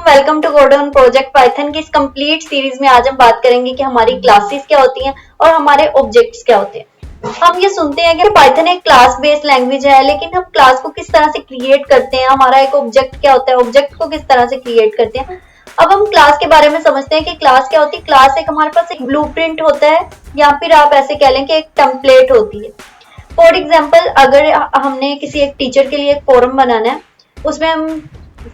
Welcome to godown project Python की इस complete series में आज हम बात करेंगे कि हमारी क्लासेस क्या होती हैं और हमारे ऑब्जेक्ट्स क्या होते हैं। हम ये सुनते हैं कि पाइथन एक क्लास बेस्ड लैंग्वेज है, लेकिन हम क्लास को किस तरह से क्रिएट करते हैं, हमारा एक ऑब्जेक्ट क्या होता है, ऑब्जेक्ट को किस तरह से क्रिएट करते हैं। अब हम क्लास के बारे में समझते हैं कि क्लास क्या होती है। क्लास एक हमारे पास एक ब्लूप्रिंट होता है, या फिर आप ऐसे कह लें कि एक टेम्पलेट होती है। फॉर एग्जाम्पल, अगर हमने किसी एक टीचर के लिए एक फॉर्म बनाना है, उसमें हम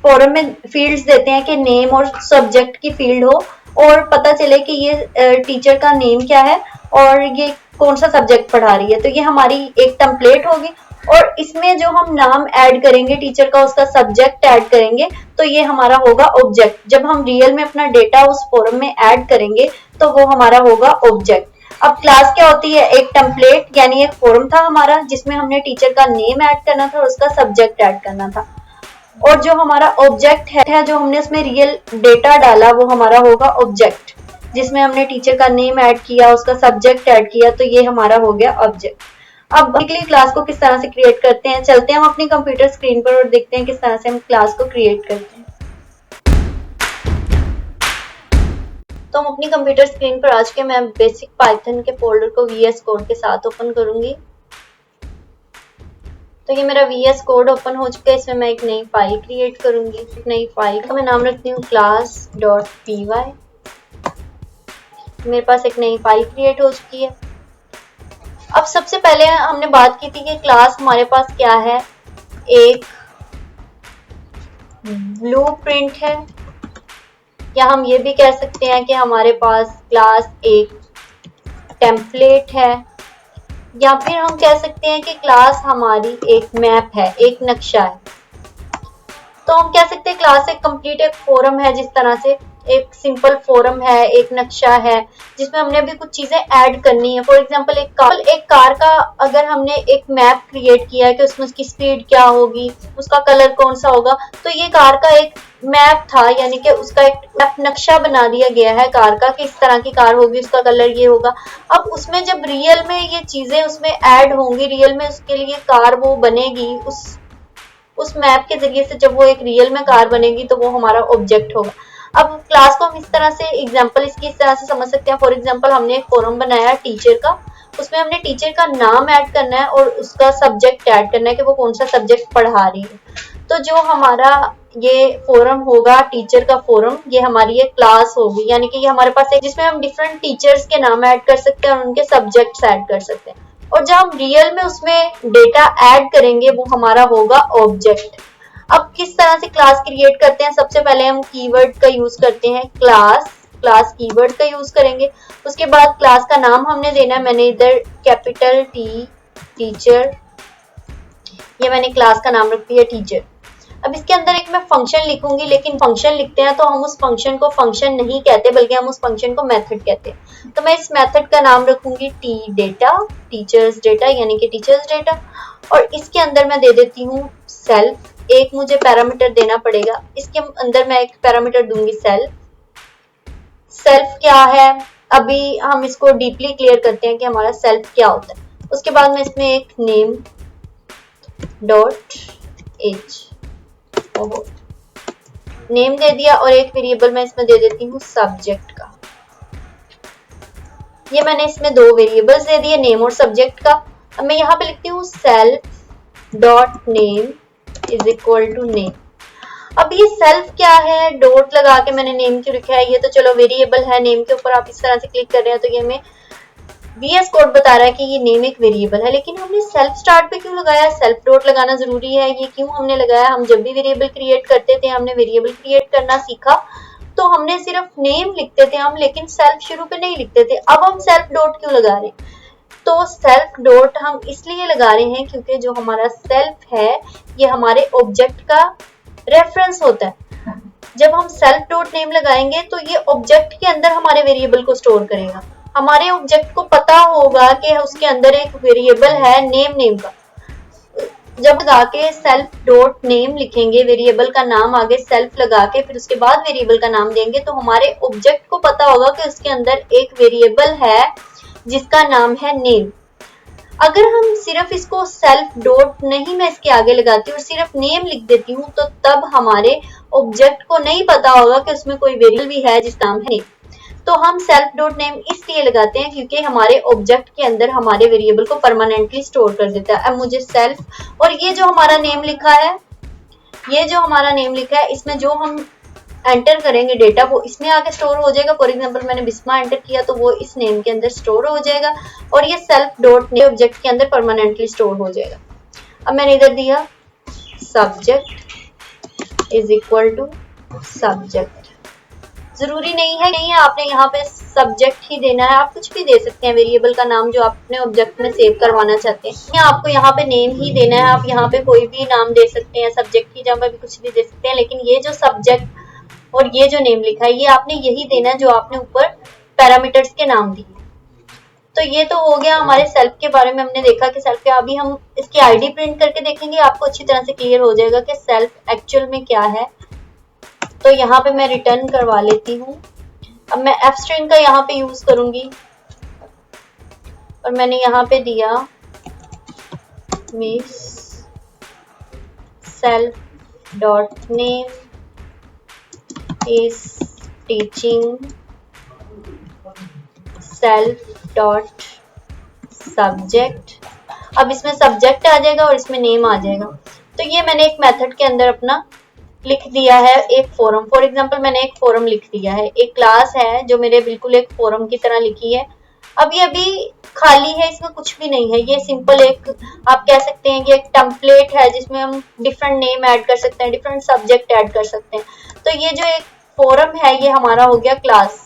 फॉर्म में फील्ड्स देते हैं कि नेम और सब्जेक्ट की फील्ड हो और पता चले कि ये टीचर का नेम क्या है और ये कौन सा सब्जेक्ट पढ़ा रही है। तो ये हमारी एक टेम्पलेट होगी और इसमें जो हम नाम ऐड करेंगे टीचर का, उसका सब्जेक्ट ऐड करेंगे, तो ये हमारा होगा ऑब्जेक्ट। जब हम रियल में अपना डेटा उस फॉर्म में ऐड करेंगे तो वो हमारा होगा ऑब्जेक्ट। अब क्लास क्या होती है? एक टेम्पलेट, यानी एक फॉर्म था हमारा जिसमें हमने टीचर का नेम ऐड करना था और उसका सब्जेक्ट ऐड करना था। और जो हमारा ऑब्जेक्ट है, जो हमने उसमें रियल डेटा डाला, वो हमारा होगा ऑब्जेक्ट, जिसमें हमने टीचर का नेम ऐड किया, उसका सब्जेक्ट ऐड किया, तो ये हमारा हो गया ऑब्जेक्ट। अब बेसिकली क्लास को किस तरह से क्रिएट करते हैं, चलते हैं हम अपनी कंप्यूटर स्क्रीन पर और देखते हैं किस तरह से हम क्लास को क्रिएट करते हैं। तो हम अपनी कंप्यूटर स्क्रीन पर आज के मैं बेसिक पाइथन के फोल्डर को VS कोड के साथ ओपन करूंगी। तो ये मेरा VS कोड ओपन हो चुका है। इसमें मैं एक नई फाइल क्रिएट करूंगी। एक नई फाइल का मैं नाम रखती हूँ class.py। मेरे पास एक नई फाइल क्रिएट हो चुकी है। अब सबसे पहले हमने बात की थी कि क्लास हमारे पास क्या है, एक ब्लूप्रिंट है, या हम ये भी कह सकते हैं कि हमारे पास क्लास एक टेम्पलेट है, या फिर हम कह सकते हैं कि क्लास हमारी एक मैप है, एक नक्शा है। तो हम कह सकते हैं क्लास एक कंप्लीट एक फोरम है, जिस तरह से एक सिंपल फोरम है, एक नक्शा है जिसमें हमने अभी कुछ चीजें ऐड करनी है। फॉर एग्जांपल एक कार का अगर हमने एक मैप क्रिएट किया है कि उसमें उसकी स्पीड क्या होगी, उसका कलर कौन सा होगा, तो ये कार का एक मैप था, यानी कि उसका एक नक्शा बना दिया गया है कार का, किस तरह की कार होगी, उसका कलर ये होगा। अब उसमें जब रियल में ये चीजें उसमें ऐड होंगी, रियल में उसके लिए कार वो बनेगी, उस मैप के जरिए से जब वो एक रियल में कार बनेगी तो वो हमारा ऑब्जेक्ट होगा। अब क्लास को हम इस तरह से एग्जांपल इसकी इस तरह से समझ सकते हैं। फॉर एग्जांपल हमने एक फॉर्म बनाया टीचर का, उसमें हमने टीचर का नाम ऐड करना है और उसका सब्जेक्ट ऐड करना है कि वो कौन सा सब्जेक्ट पढ़ा रही है। तो जो हमारा ये फोरम होगा, टीचर का फोरम, ये हमारी एक क्लास होगी, यानी कि ये हमारे पास है जिसमें हम डिफरेंट टीचर्स के नाम ऐड कर सकते हैं और उनके सब्जेक्ट्स ऐड कर सकते हैं। और जब हम रियल में उसमें डेटा ऐड करेंगे वो हमारा होगा ऑब्जेक्ट। अब किस तरह से क्लास क्रिएट करते हैं? सबसे पहले हम कीवर्ड का यूज करते हैं, क्लास कीवर्ड का यूज करेंगे। उसके बाद क्लास का नाम हमने देना है, मैंने इधर कैपिटल T टीचर, ये मैंने क्लास का नाम रख दिया टीचर। अब इसके अंदर एक मैं फंक्शन लिखूंगी, लेकिन फंक्शन लिखते हैं तो हम उस फंक्शन को फंक्शन नहीं कहते, बल्कि हम उस फंक्शन को मेथड कहते हैं। तो मैं इस मेथड का नाम रखूंगी T डेटा, टीचर्स डेटा, यानी कि टीचर्स डेटा। और इसके अंदर मैं दे देती हूँ सेल्फ, एक मुझे पैरामीटर देना पड़ेगा। इसके अंदर मैं एक पैरामीटर दूंगी सेल्फ क्या है, अभी हम इसको डीपली क्लियर करते हैं कि हमारा सेल्फ क्या होता है। उसके बाद मैं इसमें एक नेम डॉट एज नेम दे दिया और एक वेरिएबल मैं इसमें दे देती हूँ सब्जेक्ट का। ये मैंने इसमें दो वेरिएबल्स दे दिए, नेम और सब्जेक्ट का। अब मैं यहाँ पे लिखती हूँ self dot name is equal to name. अब ये सेल्फ क्या है, डॉट लगा के मैंने नेम क्यों लिखा है? ये तो चलो वेरिएबल है, नेम के ऊपर आप इस तरह से क्लिक कर रहे हैं तो ये हमें VS कोड बता रहा है कि ये नेम एक वेरिएबल है, लेकिन हमने सेल्फ स्टार्ट पे क्यों लगाया? सेल्फ डॉट लगाना जरूरी है, ये क्यों हमने लगाया? हम जब भी वेरिएबल क्रिएट करते थे, हमने वेरिएबल क्रिएट करना सीखा तो हमने सिर्फ नेम लिखते थे हम, लेकिन सेल्फ शुरू पे नहीं लिखते थे। अब हम सेल्फ डॉट क्यों लगा रहे हैं? तो सेल्फ डॉट हम इसलिए लगा रहे हैं क्योंकि जो हमारा सेल्फ है ये हमारे ऑब्जेक्ट का रेफरेंस होता है। जब हम सेल्फ डॉट नेम लगाएंगे तो ये ऑब्जेक्ट के अंदर हमारे वेरिएबल को स्टोर करेगा। हमारे ऑब्जेक्ट को पता होगा कि उसके अंदर एक वेरिएबल है नेम का। जब लगा के सेल्फ डॉट नेम लिखेंगे, वेरिएबल का नाम आगे सेल्फ लगा के फिर उसके बाद वेरिएबल का नाम देंगे, तो हमारे ऑब्जेक्ट को पता होगा कि उसके अंदर एक वेरिएबल है जिसका नाम है नेम। अगर हम सिर्फ इसको सेल्फ डॉट नहीं मैं इसके आगे लगाती हूँ और सिर्फ नेम लिख देती हूँ तो तब हमारे ऑब्जेक्ट को नहीं पता होगा कि उसमें कोई वेरिएबल भी है जिसका नाम है। तो हम सेल्फ डॉट नेम इसलिए लगाते हैं क्योंकि हमारे ऑब्जेक्ट के अंदर हमारे वेरिएबल को परमानेंटली स्टोर कर देता है। अब मुझे सेल्फ और ये जो हमारा नेम लिखा है, ये जो हमारा नेम लिखा है इसमें जो हम एंटर करेंगे डेटा वो इसमें आके स्टोर हो जाएगा। फॉर एग्जांपल मैंने बिस्मा एंटर किया तो वो इस नेम के अंदर स्टोर हो जाएगा और ये सेल्फ डॉट नेम ऑब्जेक्ट के अंदर परमानेंटली स्टोर हो जाएगा। अब मैंने इधर दिया subject is equal to subject. जरूरी नहीं है आपने यहाँ पे सब्जेक्ट ही देना है, आप कुछ भी दे सकते हैं वेरिएबल का नाम जो आप अपने ऑब्जेक्ट में सेव करवाना चाहते हैं। या आपको यहाँ पे नेम ही देना है, आप यहाँ पे कोई भी नाम दे सकते हैं, सब्जेक्ट की जगह भी कुछ भी दे सकते हैं, लेकिन ये जो सब्जेक्ट और ये जो नेम लिखा है ये आपने यही देना है जो आपने ऊपर पैरामीटर्स के नाम दिए। तो ये तो हो गया हमारे सेल्फ के बारे में, हमने देखा कि सेल्फ क्या। अभी हम इसकी आईडी प्रिंट करके देखेंगे, आपको अच्छी तरह से क्लियर हो जाएगा कि सेल्फ एक्चुअल में क्या है। तो यहाँ पे मैं रिटर्न करवा लेती हूँ। अब मैं एफ स्ट्रिंग का यहाँ पे यूज करूंगी और मैंने यहाँ पे दिया miss self dot name is teaching self dot subject. अब इसमें सब्जेक्ट आ जाएगा और इसमें नेम आ जाएगा। तो ये मैंने एक मेथड के अंदर अपना लिख दिया है एक फोरम। फॉर एग्जांपल मैंने एक फोरम लिख दिया है, एक क्लास है जो मेरे बिल्कुल एक फोरम की तरह लिखी है। अब ये अभी खाली है, इसमें कुछ भी नहीं है, ये सिंपल एक आप कह सकते हैं कि एक टेम्पलेट है जिसमें हम डिफरेंट नेम ऐड कर सकते हैं, डिफरेंट सब्जेक्ट ऐड कर सकते हैं। तो ये जो एक फोरम है ये हमारा हो गया क्लास,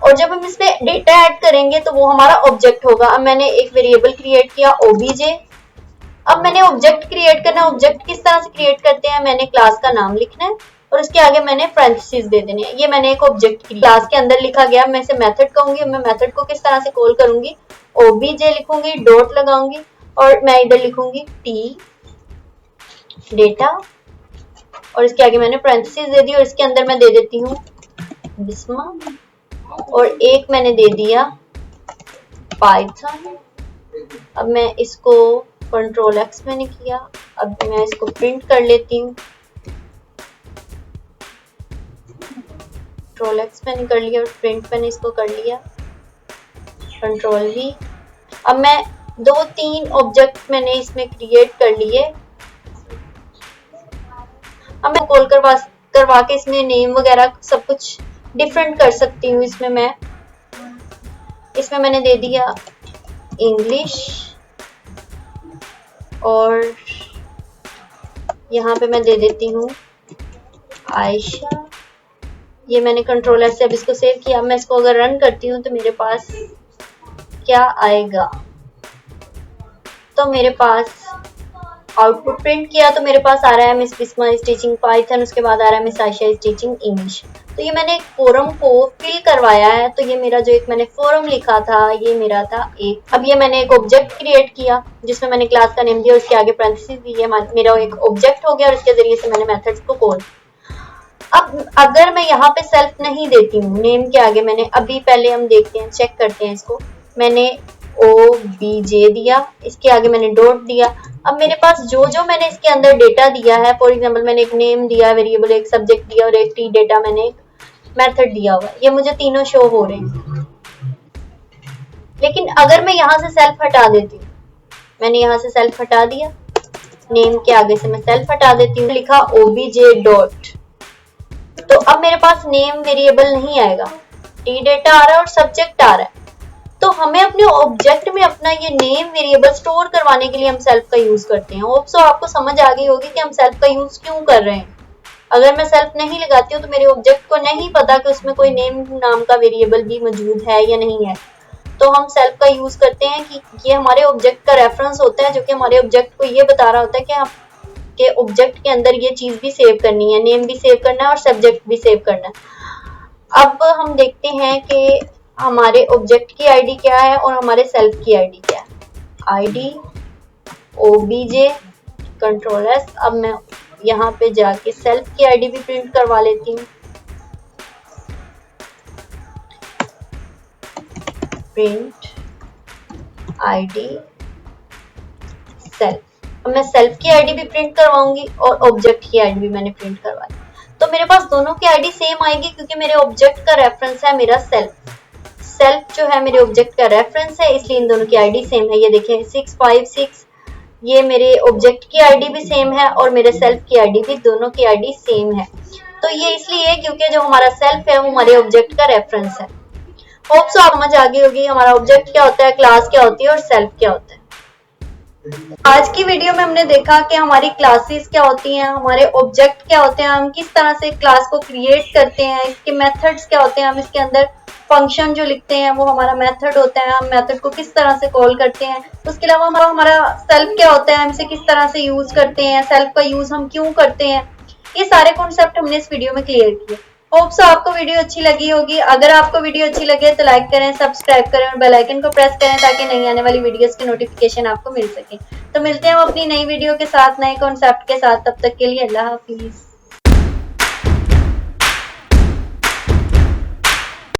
और जब हम इसमें डेटा ऐड करेंगे तो वो हमारा ऑब्जेक्ट होगा। अब मैंने एक वेरिएबल क्रिएट किया ओबीजे। अब मैंने ऑब्जेक्ट क्रिएट करना है। ऑब्जेक्ट किस तरह से क्रिएट करते हैं, मैंने क्लास का नाम लिखना है और उसके आगे मैंने पैरेंथेसिस दे देने हैं। ये मैंने एक ऑब्जेक्ट क्लास के अंदर लिखा गया। मैं इसे मेथड कहूंगी। मैं मेथड को किस तरह से कॉल करूंगी, ओबीजे लिखूंगी, डॉट लगाऊंगी और मैं इधर लिखूंगी टी डेटा और इसके आगे मैंने पैरेंथेसिस दे दी और इसके अंदर मैं दे देती हूँ बिस्मा और एक मैंने दे दिया पाइथन। अब मैं इसको कंट्रोल एक्स मैंने किया। अब मैं इसको प्रिंट कर लेती हूँ, कंट्रोल एक्स मैंने कर लिया और प्रिंट मैंने इसको कर लिया, कंट्रोल वी। अब मैं 2-3 ऑब्जेक्ट मैंने इसमें क्रिएट कर लिए। अब मैं कॉल करवा के इसमें नेम वगैरह सब कुछ डिफरेंट कर सकती हूँ। इसमें मैंने दे दिया इंग्लिश और यहाँ पे मैं दे देती हूँ आयशा। ये मैंने कंट्रोल एस से अब इसको सेव किया। मैं इसको अगर रन करती हूँ तो मेरे पास क्या आएगा, तो मेरे पास आउटपुट प्रिंट किया तो मेरे पास आ रहा है miss Bisma is teaching Python, उसके बाद आ रहा है miss Ayesha is teaching English. तो ये मैंने एक फोरम को फिल करवाया है। तो ये मेरा जो एक मैंने फोरम लिखा था ये मेरा था एक। अब ये मैंने एक ऑब्जेक्ट क्रिएट किया जिसमें मैंने क्लास का नेम दिया, उसके आगे पैरेंथेसिस दी है, मेरा एक ऑब्जेक्ट हो गया और इसके जरिए से मैंने मेथड्स को कॉल। अब अगर मैं यहाँ पे सेल्फ नहीं देती हूँ नेम के आगे, मैंने अभी पहले हम देखते हैं चेक करते हैं इसको, मैंने ओबीजे दिया, इसके आगे मैंने डॉट दिया। अब मेरे पास जो मैंने इसके अंदर डेटा दिया है, फॉर एग्जांपल मैंने एक नेम दिया, वेरिएबल, एक सब्जेक्ट दिया और एक टी डेटा मैंने एक मेथड दिया हुआ है, ये मुझे तीनों शो हो रहे हैं। लेकिन अगर मैं यहाँ से सेल्फ हटा देती हूँ, मैंने यहाँ से सेल्फ हटा दिया, नेम के आगे से मैं सेल्फ हटा देती हूँ, लिखा ओबीजे डॉट, तो अब मेरे पास नेम वेरिएबल नहीं आएगा, टी डेटा आ रहा है और सब्जेक्ट आ रहा है। तो हमें अपने ऑब्जेक्ट में अपना ये नेम वेरिएबल स्टोर करवाने के लिए हम सेल्फ का यूज करते हैं। होप सो आपको समझ आ गई होगी कि हम सेल्फ का यूज क्यों कर रहे हैं। अगर मैं सेल्फ नहीं लगाती हूँ तो मेरे ऑब्जेक्ट को नहीं पता कि उसमें कोई नेम नाम का वेरिएबल भी मौजूद है या नहीं है। तो हम सेल्फ का यूज करते हैं कि ये हमारे ऑब्जेक्ट का रेफरेंस होता है, जो कि हमारे ऑब्जेक्ट को ये बता रहा होता है कि आपके ऑब्जेक्ट के अंदर ये चीज भी सेव करनी है, नेम भी सेव करना है और सब्जेक्ट भी सेव करना है। अब हम देखते हैं कि हमारे ऑब्जेक्ट की आईडी क्या है और हमारे सेल्फ की आईडी क्या है। ID OBJ control S. अब मैं यहाँ पे जाके सेल्फ की आईडी भी प्रिंट करवा लेती हूँ, प्रिंट आईडी सेल्फ। अब मैं सेल्फ की आईडी भी प्रिंट करवाऊंगी और ऑब्जेक्ट की आईडी भी मैंने प्रिंट करवा दी, तो मेरे पास दोनों की आईडी सेम आएगी क्योंकि मेरे ऑब्जेक्ट का रेफरेंस है मेरा सेल्फ। सेल्फ जो है मेरे ऑब्जेक्ट का रेफरेंस है, इसलिए इन दोनों की आईडी सेम है। ये देखें 656, ये मेरे ऑब्जेक्ट की आईडी भी सेम है और मेरे सेल्फ की आईडी भी, दोनों की आईडी सेम है। तो ये इसलिए क्योंकि जो हमारा सेल्फ है वो हमारे ऑब्जेक्ट का रेफरेंस है। होप सो आप समझ आ गई होगी हमारा ऑब्जेक्ट क्या होता है, क्लास क्या होती है और सेल्फ क्या होता है। आज की वीडियो में हमने देखा कि हमारी क्लासेस क्या होती हैं, हमारे ऑब्जेक्ट क्या होते हैं, हम किस तरह से क्लास को क्रिएट करते हैं, इसके मेथड्स क्या होते हैं, हम इसके अंदर फंक्शन जो लिखते हैं वो हमारा मेथड होता है, हम मेथड को किस तरह से कॉल करते हैं। उसके अलावा हमारा सेल्फ क्या होता है, हम इसे किस तरह से यूज करते हैं, सेल्फ का यूज हम क्यों करते हैं, ये सारे कॉन्सेप्ट हमने इस वीडियो में क्लियर किए। होप सो आपको वीडियो अच्छी लगी होगी। अगर आपको वीडियो अच्छी लगे तो लाइक करें, सब्सक्राइब करें और बेल आइकन को प्रेस करें ताकि नई आने वाली वीडियोस के नोटिफिकेशन आपको मिल सके। तो मिलते हैं हम अपनी नई वीडियो के साथ, नए कॉन्सेप्ट के साथ। तब तक के लिए अल्लाह हाफिज।